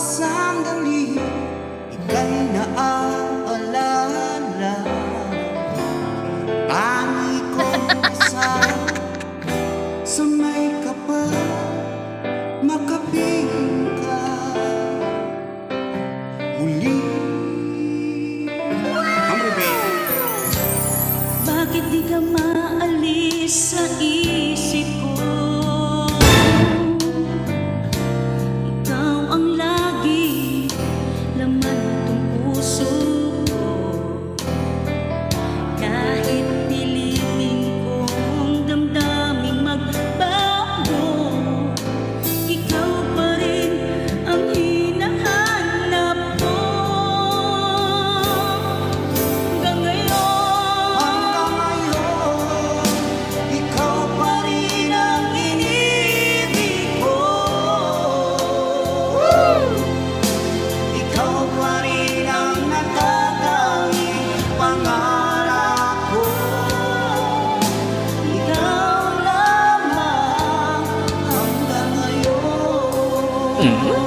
sandali ika'y naaalala. Tangi kong kasama sa may kapal, makapiling ka muli. Bakit di ka maalis sa isip ko? Ikaw ang lagi laman ng puso ko. Kahit pilitin kong damdaming magbago, ikaw pa rin ang hinahanap ko. Hanggang ngayon, Ikaw pa rin ang inibig ko. Ikaw pa rin ang natatanging pangarap ko. Ikaw lamang hanggang ngayon.